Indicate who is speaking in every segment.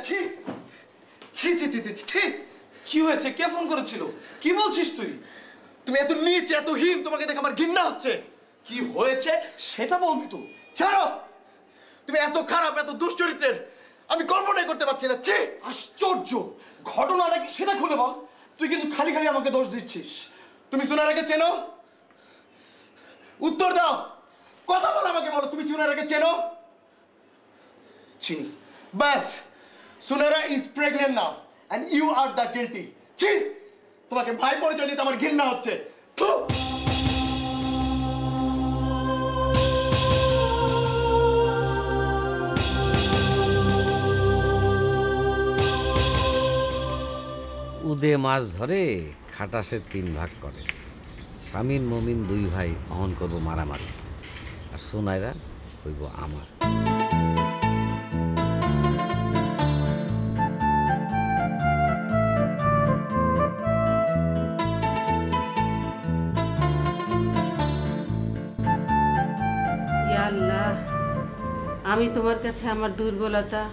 Speaker 1: ছি ছি ছি ছি ছি ছি। কি হয়েছে? কে ফোন করেছিল? কি বলছিস তুই? তুমি এত নীচ এত হীন, তোমাকে দেখে আমার ঘৃণা হচ্ছে। কি হয়েছে সেটা বলবি তো। ছাড়ো, তুমি এত খারাপ এত দুশ্চরিত্রের আমি কল্পনাই করতে পারছি না। ছি, আশ্চর্য। ঘটনাটা কি সেটা খুলে বল। তুই কিন্তু খালি খালি আমাকে দোষ দিচ্ছিস। তুমি সুনারাকে চেনো? উত্তর দাও, কথা বল, আমাকে বলো, তুমি সুনারাকে চেনো? চিনি। বাস, Sunara is pregnant now and you are the guilty. ছি, তোমাকে ভাই পরিচয় দিতে আমার ঘৃণা হচ্ছে। থু।
Speaker 2: উদে মাছ ধরে খাটাসের 3 ভাগ করে। সামিন মমিন 2 ভাই অহন করবো মারামারি, আর সোনাইরা হইব আমার।
Speaker 3: আল্লাহ, আমি তোমার কাছে আমার দুর্বলতা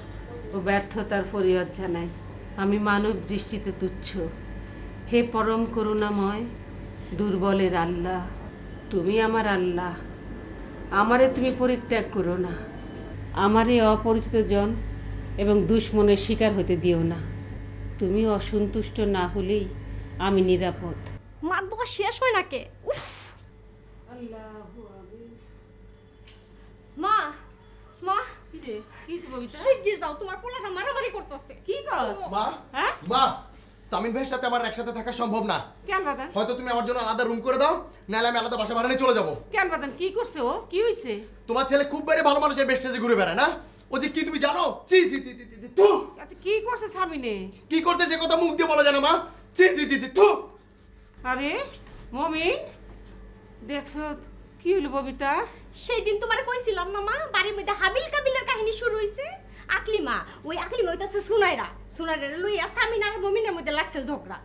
Speaker 3: ও ব্যর্থতার ফরিয়াদ জানাই। আমি মানব দৃষ্টিতে তুচ্ছ। হে পরম করুণাময়, দুর্বলের আল্লাহ, তুমি আমার আল্লাহ। আমারে তুমি পরিত্যাগ করো না। আমারে অপরিচিত জন এবং দুশ্মনের শিকার হতে দিও না। তুমি অসন্তুষ্ট না হলেই আমি নিরাপদ।
Speaker 4: মার দোয়া শেষ হয় না কে? মা মা শিগগির যাও, তোমার পোলাটা মারামারি করতেছে।
Speaker 3: কি করছ?
Speaker 1: মা,
Speaker 3: হ্যাঁ
Speaker 1: মা, সামিন ভাইয়ের সাথে আমার একসাথে থাকা সম্ভব না।
Speaker 3: কেন বাদান?
Speaker 1: হয়তো তুমি আমার জন্য আলাদা রুম করে দাও, নাহলে আমি আলাদা বাসা ভাড়া নিয়ে চলে যাবো।
Speaker 3: কেন বাদান, কি করছে ও? কি হইছে?
Speaker 1: তোমার ছেলে খুব বেড়ে ভালো মানুষের বেশ সেজে ঘুরে বেড়ায় না? ও যে কি তুমি জানো? ছি ছি ছি ছি ছি, থু।
Speaker 3: আচ্ছা, কি করছে সামিনে?
Speaker 1: কি করতে সে কথা মুখ দিয়ে বলা জানো মা? ছি ছি ছি ছি, থু।
Speaker 3: আরে মমিন, দেখছো কি হলো ববিতা?
Speaker 4: সেই দিন তোমারে কইছিলাম না মা, বাড়ির মধ্যে হাবিল কাবিলের কাহিনী শুরু হইছে। আকলিমা, ওই আকলিমা হইতাছে সুনাইরা লইয়া সামিন আর মমিনের মধ্যে লাগছে ঝগড়া।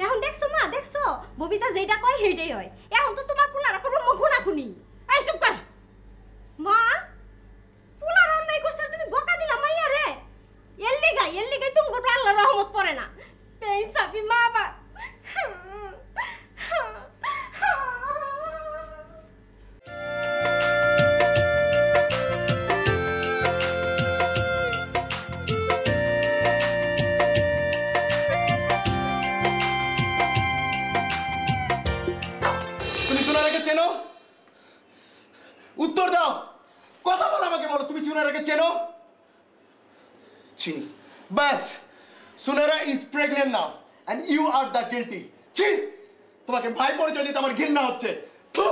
Speaker 4: এখন দেখছো মা, দেখছো ববিতা যেটা কয় সেইটাই হয়। এখন তো তোমার পোলারা করবো মুখুনাখুনি।
Speaker 3: এই চুপ কর।
Speaker 4: মা, পোলার অন্যায় করছে তুমি বকা দিলা মাইয়া রে। এর লিগাই তুমি উপর আল্লাহর রহমত পড়ে না। বেইনসাফি মা বা।
Speaker 1: তুমি সুনারাকে চেনো? উত্তর দাও, কথা বল, আমাকে বলো, তুমি সুনারাকে চেনো? চিনি। বাস, Sunara is pregnant now and you are the guilty. ছি, তোমাকে ভাই পরিচয় দিতে আমার ঘৃণা হচ্ছে। থু।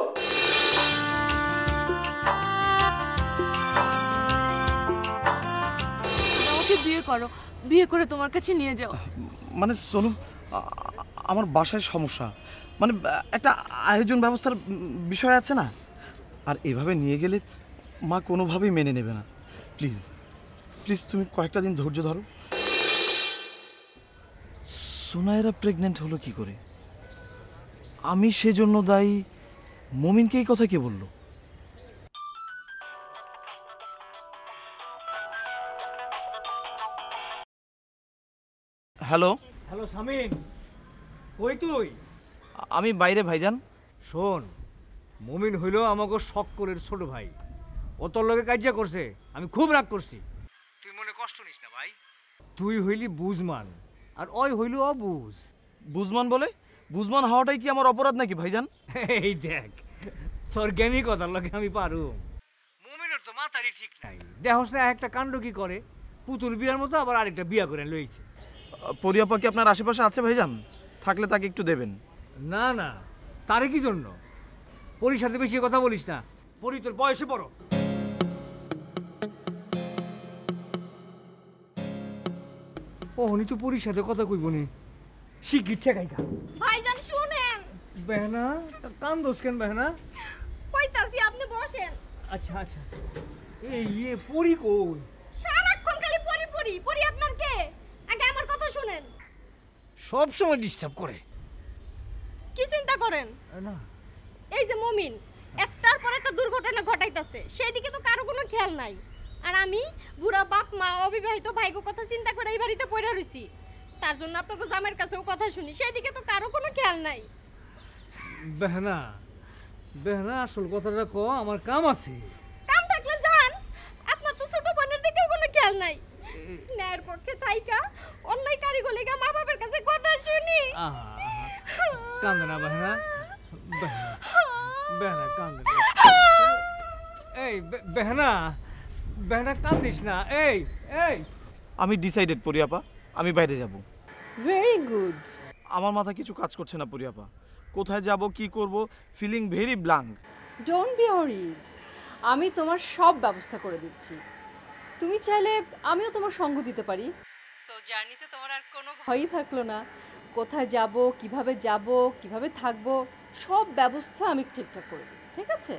Speaker 5: আমাকে বিয়ে করো, বিয়ে করে তোমার কাছে নিয়ে যাও।
Speaker 6: মানে সোনু, আমার বাসায় সমস্যা, মানে একটা আয়োজন ব্যবস্থার বিষয় আছে না, আর এভাবে নিয়ে গেলে মা কোনোভাবেই মেনে নেবে না। প্লিজ প্লিজ তুমি কয়েকটা দিন ধৈর্য ধরো। সোনাইরা প্রেগনেন্ট হলো কি করে? আমি সেজন্য দায়ী? মমিনকে এই কথা কে বললো? হ্যালো
Speaker 7: হ্যালো সামিন, কই তুই?
Speaker 6: আমি বাইরে ভাইজান।
Speaker 7: শোন, মমিন হইল আমাকে শক্করের ছোট ভাই। ও তোর লগে কাজিয়া করছে, আমি খুব রাগ করছি। তুই মনে কষ্ট নিস না ভাই। তুই হইলি বুঝমান আর ওই হইল অবুঝ।
Speaker 6: বুঝমান বলে? বুঝমান হওয়াটাই কি আমার অপরাধ নাকি ভাইজান?
Speaker 7: এই দেখ, তোর জ্ঞানী কথার লগে আমি পারু। মমিনের তো মাথারই ঠিক নাই। দেখোস না একটা কাণ্ড কি করে, পুতুল বিয়ার মতো আবার আরেকটা বিয়া করে লইছে।
Speaker 6: পরিয়াপা কি আপনার আশেপাশে আছে ভাইজান? থাকলে তাকে একটু দেবেন।
Speaker 7: না না, তারে কি জন্য? পরির সাথে বেশি কথা বলিস না, পরি তোর বয়সে বড়। ওহনি তো পরির সাথে কথা কইব নি, শিগগির ঠেকাই গা।
Speaker 4: ভাইজান শুনেন।
Speaker 7: বেহনা, কান দোষ কেন বেহনা?
Speaker 4: কইতাছি আপনি বসেন।
Speaker 7: আচ্ছা আচ্ছা, এই পরি কই?
Speaker 4: সারাক্ষণ খালি পরি আপনার কে? আগে আমার কথা শুনেন।
Speaker 7: সব সময় ডিস্টার্ব করে।
Speaker 4: কি চিন্তা করেন?
Speaker 7: না,
Speaker 4: এই যে মমিন একটার পর একটা দুর্ঘটনা ঘটাইতাছে, সেই দিকে তো কারো কোনো খেয়াল নাই। আর আমি বুড়া বাপ মা অবিবাহিত ভাইগো কথা চিন্তা করে এই বাড়িতে পড়ে রইছি। তার জন্য আপনাকে জামাইয়ের কাছেও কথা শুনি, সেদিকে তো কারো কোনো খেয়াল নাই।
Speaker 7: বেহনা বেহনা আসল কথাটা ক, আমার কাম আছে।
Speaker 4: কাম থাকলে যান, আপনার তো ছোট বোনের দিকেও কোনো খেয়াল নাই। ন্যায়ের পক্ষে থাইকা অন্যায় কারিগো লেগা মা বাবার কাছে কথা শুনি।
Speaker 7: কান্দে না বেহনা, বেহনা কান্দে না। এই বেহনা বেহনা কান্দিস না। এই এই
Speaker 6: আমি ডিসাইডেড পরিয়াপা, আমি বাইরে যাব।
Speaker 5: Very good.
Speaker 6: আমার মাথা কিছু কাজ করছে না পরিয়াপা, কোথায় যাব কি করব, feeling very blank.
Speaker 8: Don't be worried, আমি তোমার সব ব্যবস্থা করে দিচ্ছি। তুমি চাইলে আমিও তোমার সঙ্গ দিতে পারি। সো জার্নিতে তোমার আর কোনো ভয়ই থাকলো না। কোথায় যাব, কিভাবে থাকবো, সব ব্যবস্থা আমি ঠিকঠাক করে দিই। ঠিক আছে?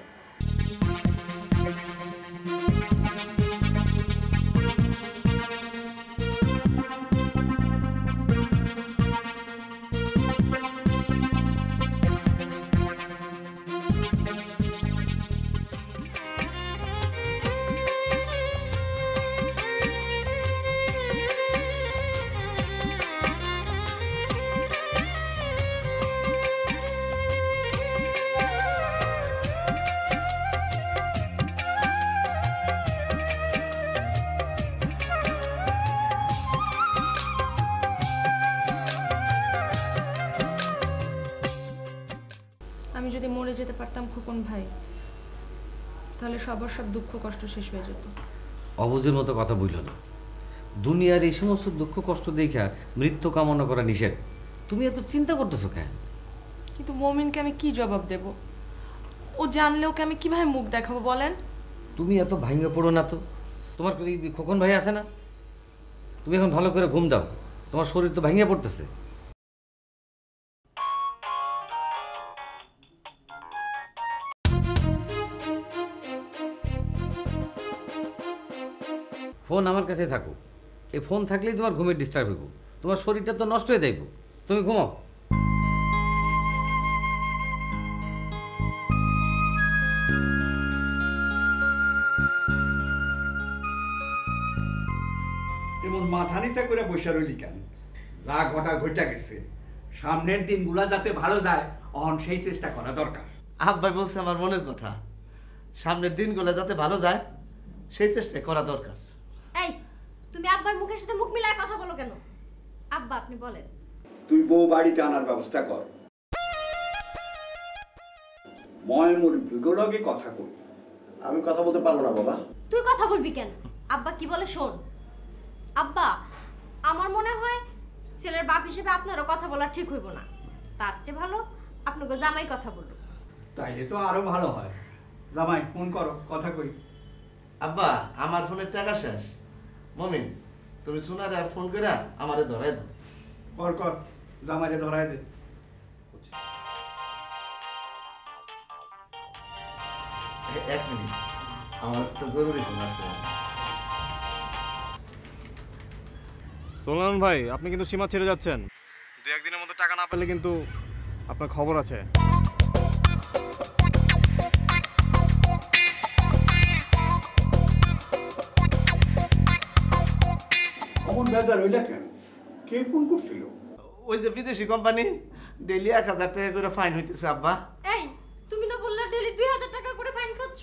Speaker 5: আমি যদি মরে যেতে পারতাম খোকন ভাই, তাহলে সবার সব দুঃখ কষ্ট শেষ হয়ে যেত।
Speaker 2: অবুঝের মতো কথা বইল না। দুনিয়ার এই সমস্ত দুঃখ কষ্ট দেখা মৃত্যু কামনা করা নিষেধ। তুমি এত চিন্তা করতেছো কেন?
Speaker 5: কিন্তু মমিনকে আমি কি জবাব দেব? ও জানলে ওকে আমি কিভাবে মুখ দেখাবো বলেন?
Speaker 2: তুমি এত ভাঙে পড়ো না তো। তোমার এই খোকন ভাই আছে না, তুমি এখন ভালো করে ঘুম দাও, তোমার শরীর তো ভাঙিয়ে পড়তেছে। ফোন আমার কাছে থাকো, এই ফোন থাকলেই তোমার ঘুমের ডিস্টার্ব হইব, তোমার শরীরটা তো নষ্ট হয়ে যাইব। তুমি ঘুমাও।
Speaker 9: এমন মাথা নিচা করে বসে রইলি কেন? যা ঘটা ঘটা গেছে, সামনের দিনগুলা যাতে ভালো যায় অহন সেই চেষ্টা করা দরকার।
Speaker 6: আব্বাই বলছে আমার মনের কথা, সামনের দিনগুলো যাতে ভালো যায় সেই চেষ্টা করা দরকার।
Speaker 4: এই, তুমি আব্বার মুখের সাথে মুখ মিলায় কথা বলো কেন? আব্বা আপনি বলেন।
Speaker 9: তুই বউ বাড়িতে আনার ব্যবস্থা কর, ময় মুরব্বিগুলোকে কথা কই।
Speaker 1: আমি কথা বলতে পারবো না বাবা।
Speaker 4: তুই কথা বলবি কেন? আব্বা কি বলে শোন। আব্বা, আমার মনে হয় ছেলের বাপ হিসেবে আপনারও কথা বলা ঠিক হইব না। তার চেয়ে ভালো আপনাকে জামাই কথা বললো।
Speaker 9: তাইলে তো আরো ভালো হয়। জামাই ফোন করো, কথা কই।
Speaker 6: আব্বা আমার ফোনের টাকা শেষ। মমিন তুমি শোনারে ফোন করে আমারে ধরাই দাও।
Speaker 9: কর কর, জামাইরে ধরায় দে।
Speaker 6: এক মিনিট, আমার একটা জরুরি ফোন আছে।
Speaker 10: সোলান ভাই, আপনি কিন্তু সীমা ছেড়ে যাচ্ছেন। দু একদিনের মধ্যে টাকা না পেলে কিন্তু আপনার খবর আছে।
Speaker 9: অমন বেজার হইলা কেন? কে ফোন করছিল?
Speaker 6: ওই যে বিদেশি কোম্পানি, ডেইলি 1000 টাকা করে ফাইন হইতেছে আব্বা।
Speaker 4: এই, তুমি না বললা ডেইলি 2000 টাকা করে ফাইন খাচ্ছ?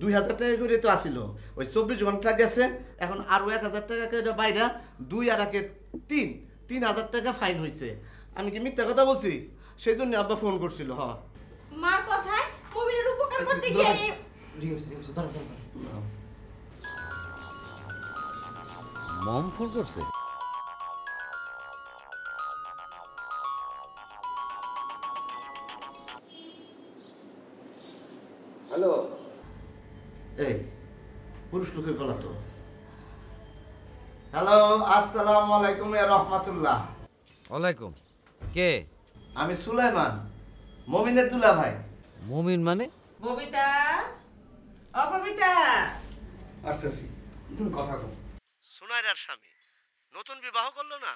Speaker 6: 2000 টাকা করে তো আসিল, ওই 24 ঘন্টা গেছে, এখন আরো 1000 টাকা করে বাইরা 2 আর 1 3000 টাকা ফাইন হইছে। আমি কি মিথ্যা কথা বলছি? সেই জন্য আব্বা ফোন করছিল।
Speaker 4: মার কথায় মমিনের উপকার করতে গিয়ে
Speaker 2: মম ফোন করছে।
Speaker 9: হ্যালো।
Speaker 6: এই পুরুষ লোকের গলা তো। হ্যালো, আসসালামু আলাইকুম ওয়া রাহমাতুল্লাহ।
Speaker 2: ওয়ালাইকুম। কে?
Speaker 6: আমি সুলাইমান, মমিনের দুলা ভাই।
Speaker 2: মুমিন মানে?
Speaker 11: ববিতা, ও ববিতা।
Speaker 9: আসতেছি, তুমি কথা কও।
Speaker 6: সুনাইরার স্বামী নতুন বিবাহ করলো না?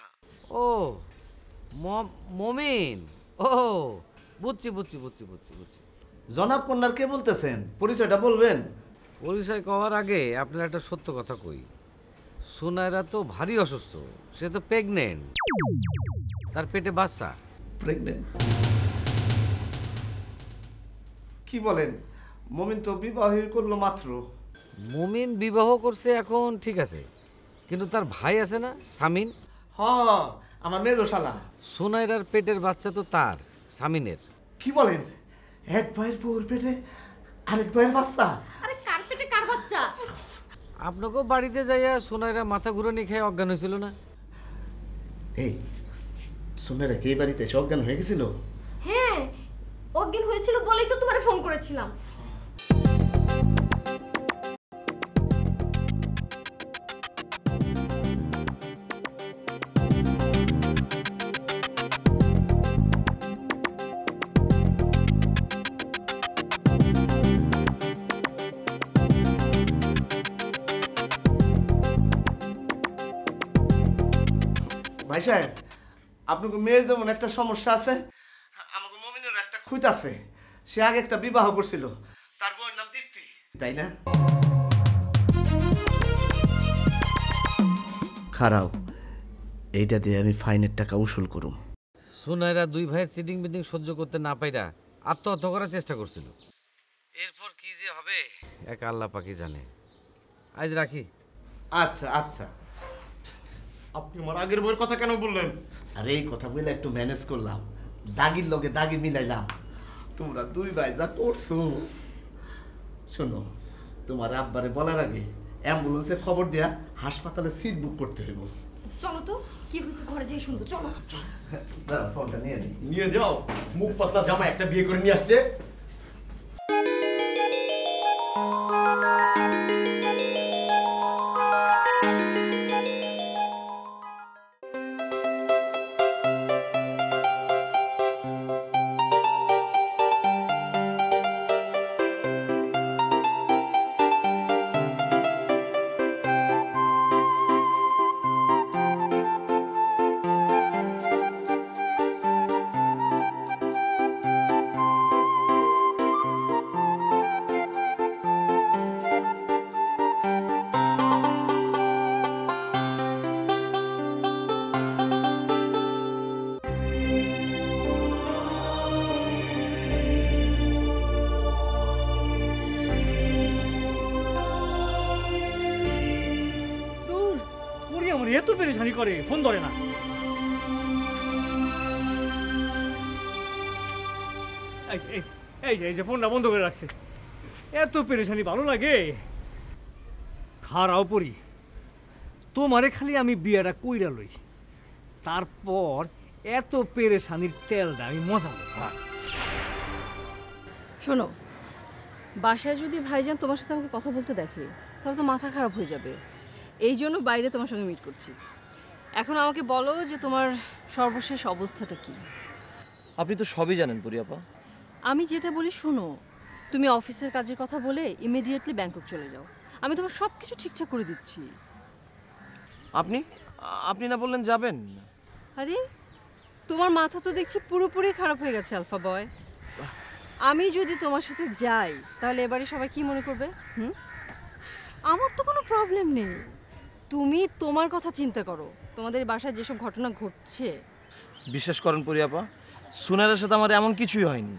Speaker 2: ও মুমিন। ও বুঝছি বুঝছি বুঝছি বুঝছি বুঝছি।
Speaker 6: জনাব কন্যার কে বলতেছেন? পরিচয়টা বলবেন?
Speaker 2: পরিচয় কওয়ার আগে আপনার একটা সত্য কথা কই, সুনাইরা তো ভারী অসুস্থ, সে তো প্রেগনেন্ট, তার পেটে বাচ্চা।
Speaker 1: প্রেগনেন্ট? কি বলেন? মমিন তো বিবাহ করলো মাত্র।
Speaker 2: মুমিন বিবাহ করছে এখন ঠিক আছে, কিন্তু তার ভাই আছে না সামিন?
Speaker 1: হ্যাঁ, আমার মেজো শালা।
Speaker 2: সুনাইরার পেটের বাচ্চা তো তার, সামিনের।
Speaker 1: কি বলেন? এক ভাইয়ের বউর পেটে আরেক ভাইয়ের বাচ্চা?
Speaker 4: আরে কার পেটে কার বাচ্চা?
Speaker 2: আপনাকেও বাড়িতে যাইয়া সুনাইরা মাথা ঘুরানি খেয়ে অজ্ঞান হয়েছিল না?
Speaker 1: এই সুনাইরা কি বাড়িতে এসে অজ্ঞান হয়ে গেছিল?
Speaker 4: হ্যাঁ, অজ্ঞান হয়েছিল বলেই তো তোমারে ফোন করেছিলাম।
Speaker 1: ভাই সাহেব, আপনাকে মেয়ের যেমন একটা সমস্যা আছে, আমাকে মমিনের একটা খুঁত আছে। সে আগে একটা বিবাহ করছিল, তার বউয়ের নাম দীপ্তি, তাই না? খারাপ, এইটা দিয়ে আমি ফাইনের টাকা উসুল করুম।
Speaker 2: সুনাইরা দুই ভাইয়ের চিটিং বিটিং সহ্য করতে না পাইরা আত্মহত্যা করার চেষ্টা করছিল। এরপর কি যে হবে এক আল্লাহ পাকি জানে। আজ রাখি।
Speaker 1: আচ্ছা আচ্ছা, আপনি আমার আগের বইয়ের কথা কেন বললেন? আরে এই কথা বলে একটু ম্যানেজ করলাম, দাগির লগে দাগি মিলাইলাম। তোমরা দুই ভাই যা করছো। শোনো, তোমার আব্বারে বলার আগে অ্যাম্বুলেন্সের খবর দেয়া হাসপাতালে সিট বুক করতে হইব।
Speaker 4: চলো তো, কি হয়েছে ঘরে যেয়ে শুনবো। চলো।
Speaker 1: দাঁড়া, ফোনটা নিয়ে নিই।
Speaker 10: নিয়ে যাও, মুখ পাতলা জামা একটা বিয়ে করে নিয়ে আসছে।
Speaker 7: এত পেরেশানি করে, ফোন ধরে না। এই যে ফোনটা বন্ধ করে রাখছে। এত পেরেশানি ভালো লাগে? খারাও পড়ি, তোমারে খালি আমি বিয়েটা কইরা লই, তারপর এত পেরেশানির তেলটা আমি মজা লই।
Speaker 8: শোনো, বাসায় যদি ভাইজান তোমার সাথে আমাকে কথা বলতে দেখে তাহলে তো মাথা খারাপ হয়ে যাবে। এই জন্য বাইরে তোমার সঙ্গে মিট করছি। এখন আমাকে বলো যে তোমার সর্বশেষ অবস্থাটা কি?
Speaker 6: আপনি তো সবই জানেন পরিয়াপা।
Speaker 8: আমি যেটা বলি শোনো, তুমি অফিসের কাজের কথা বলে ইমিডিয়েটলি ব্যাংকক চলে যাও। আমি তোমার সব কিছু ঠিকঠাক করে দিচ্ছি।
Speaker 6: আপনি আপনি না বললেন যাবেন?
Speaker 8: আরে তোমার মাথা তো দেখছি পুরোপুরি খারাপ হয়ে গেছে আলফা বয়। আমি যদি তোমার সাথে যাই তাহলে এবারে সবাই কি মনে করবে? আমার তো কোনো প্রবলেম নেই, তুমি তোমার কথা চিন্তা করো। তোমাদের বাসায় যেসব ঘটনা ঘটছে,
Speaker 6: বিশ্বাস করেন পরিয়াপা, সুনাইরার সাথে আমার এমন কিছুই হয়নি।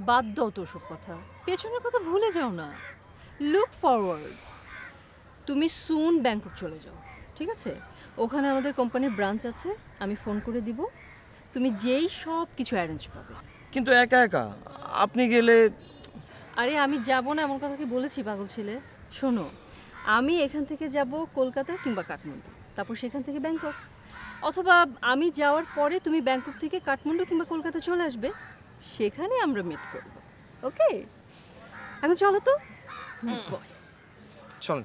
Speaker 8: বাদ দাও তো সব কথা, পেছনের কথা ভুলে যাও না। Look forward. তুমি সুন ব্যাংকক চলে যাও, ঠিক আছে? ওখানে আমাদের কোম্পানির ব্রাঞ্চ আছে, আমি ফোন করে দিব, তুমি যেই সব কিছু অ্যারেঞ্জ পাবে।
Speaker 6: কিন্তু একা একা আপনি গেলে?
Speaker 8: আরে আমি যাব না এমন কথা কি বলেছি পাগল ছেলে? শোনো, আমি এখান থেকে যাব কলকাতা কিংবা কাঠমান্ডু, তারপর সেখান থেকে ব্যাংকক, অথবা আমি যাওয়ার পরে তুমি ব্যাংকক থেকে কাঠমান্ডু কিংবা কলকাতা চলে আসবে, সেখানে আমরা মিট করব। ওকে, এখন চলো তো।
Speaker 6: চল।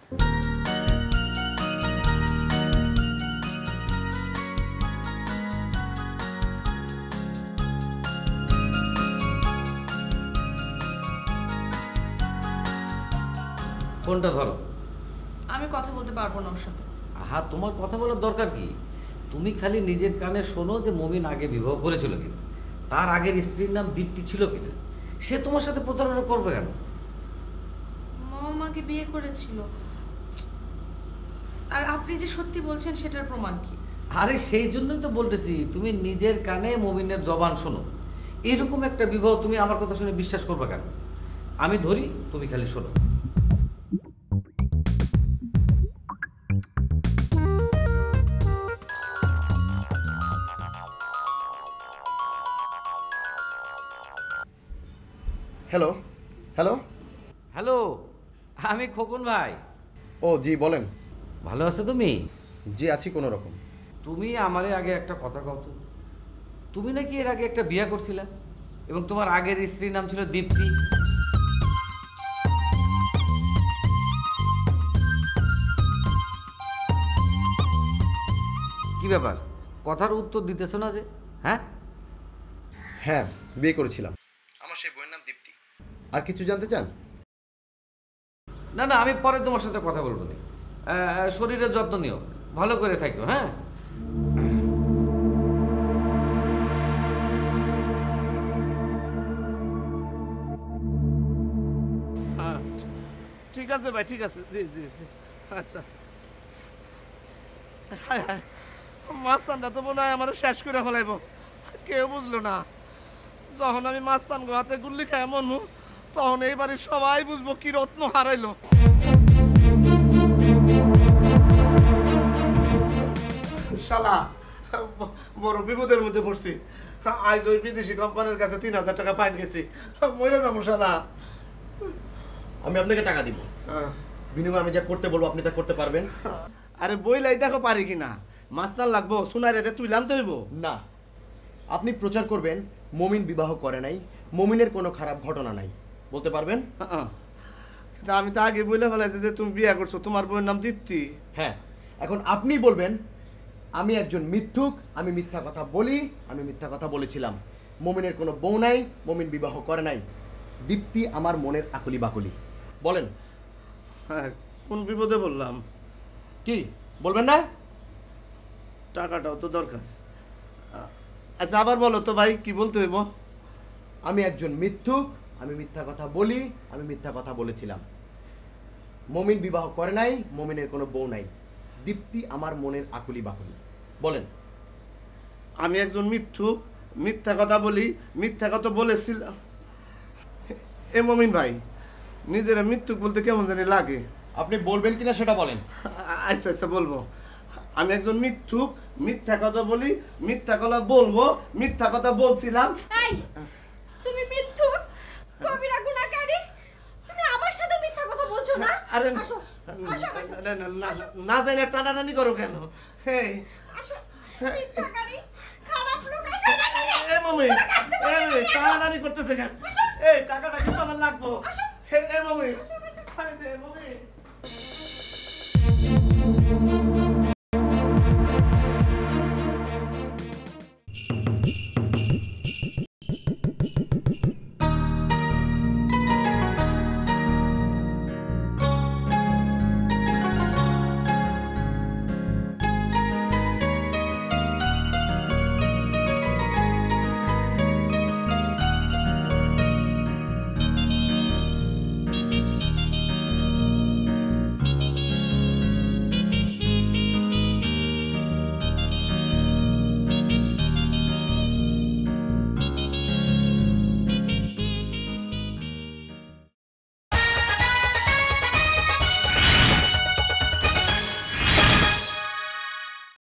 Speaker 2: ফোনটা ধরো।
Speaker 5: আমি কথা বলতে পারবো না ওর সাথে।
Speaker 2: আহা, তোমার কথা বলার দরকার কি? তুমি খালি নিজের কানে শোনো যে মমিন আগে বিবাহ করেছিল কিনা, তার আগের স্ত্রীর নাম দীপ্তি ছিল কিনা, সে তোমার সাথে প্রতারণা করবে কেন?
Speaker 5: মামা আমাকে বিয়ে করেছিল। আর আপনি যে সত্যি বলছেন সেটার প্রমাণ কি?
Speaker 2: আরে সেই জন্যই তো বলতেছি, তুমি নিজের কানে মমিনের জবান শোনো। এরকম একটা বিবাহ তুমি আমার কথা শুনে বিশ্বাস করবে কেন? আমি ধরি, তুমি খালি শোনো।
Speaker 6: হ্যালো হ্যালো
Speaker 2: হ্যালো, আমি খোকন ভাই।
Speaker 6: ও জি বলেন।
Speaker 2: ভালো আছো তুমি?
Speaker 6: জি আছি কোনো রকম।
Speaker 2: তুমি আমারে আগে একটা কথা কও তো, তুমি নাকি এর আগে একটা বিয়ে করছিলা এবং তোমার আগের স্ত্রীর নাম ছিল দীপ্তি। কি ব্যাপার, কথার উত্তর দিতেছো না যে? হ্যাঁ
Speaker 6: হ্যাঁ বিয়ে করেছিলাম। আমার সেই বইয়ের নাম দীপ্তি। আর কিছু জানতে চান?
Speaker 2: না না, আমি পরে তোমার সাথে কথা বলবো না। শরীরের যত্ন নিও, ভালো করে থাকো। হ্যাঁ
Speaker 1: ঠিক আছে ভাই, ঠিক আছে। জি জি জি আচ্ছা। হায় হায়, মাস্তানটা তো মনে হয় আমার শেষ করে ফেলাইব। কেউ বুঝলো না। যখন আমি মাস্তান গোয়াতে গুল্লি খাই মনমু, তখন এই বাড়ির সবাই বুঝবো কি রত্ন হারাইলো। শালা বড় বিপদের মধ্যে পড়ছি। আজ ওই বিদেশি কোম্পানির কাছে 3000 টাকা ফাইন গেছি। মরে যাবো শালা।
Speaker 6: আমি আপনাকে টাকা দিব, বিনিময়ে আমি যা করতে বলবো আপনি তা করতে পারবেন?
Speaker 1: আরে বইলাই দেখো পারি কিনা। মাস্তান লাগবো, সোনার এটা তুই লানতে হইব
Speaker 6: না। আপনি প্রচার করবেন মমিন বিবাহ করে নাই, মমিনের কোনো খারাপ ঘটনা নাই, বলতে পারবেন?
Speaker 1: কিন্তু আমি তো আগে বলে ফেলাইছি যে তুমি বিয়ে করছো, তোমার বউয়ের নাম দীপ্তি।
Speaker 6: হ্যাঁ, এখন আপনি বলবেন আমি একজন মিথ্যুক, আমি মিথ্যা কথা বলি, আমি মিথ্যা কথা বলেছিলাম। মমিনের কোনো বউ নাই, মমিন বিবাহ করে নাই, দীপ্তি আমার মনের আকুলি বাকুলি। বলেন।
Speaker 1: হ্যাঁ, কোন বিপদে বললাম?
Speaker 6: কি বলবেন না?
Speaker 1: টাকাটাও তো দরকার। আচ্ছা আবার বলো তো ভাই, কি বলতে হইব?
Speaker 6: আমি একজন মিথ্যুক, আমি মিথ্যা কথা বলি, আমি মিথ্যা কথা বলেছিলাম। মমিন বিবাহ করে নাই, মমিনের কোনো বউ নাই, দীপ্তি আমার মনের আকুলি বাকুলি। বলেন।
Speaker 1: আমি একজন মিথ্যুক, মিথ্যা কথা বলি, মিথ্যা কথা বলেছিলাম। এ মমিন ভাই, নিজের মিথ্যুক বলতে কেমন জানি লাগে।
Speaker 6: আপনি বলবেন কিনা সেটা বলেন।
Speaker 1: আচ্ছা আচ্ছা বলবো। আমি একজন মিথ্যুক, মিথ্যা কথা বলি, মিথ্যা কথা বলবো, মিথ্যা কথা বলছিলাম।
Speaker 4: এই তুমি মিথ্যুক, কবিরা গুনাহগারী, তুমি আমার সাথে মিথ্যা কথা বলছো না?
Speaker 1: আরে
Speaker 4: আসো আসো আসো,
Speaker 1: না জানি টানাটানি করো কেন? এই
Speaker 4: আসো মিথ্যাকারী, খারাপ লোক, আসো আসো।
Speaker 1: এ মমি, এই টানাটানি করতেছে কেন? এই টাকাটা কিন্তু আমার লাগবো। এ মমি, আরে মমি।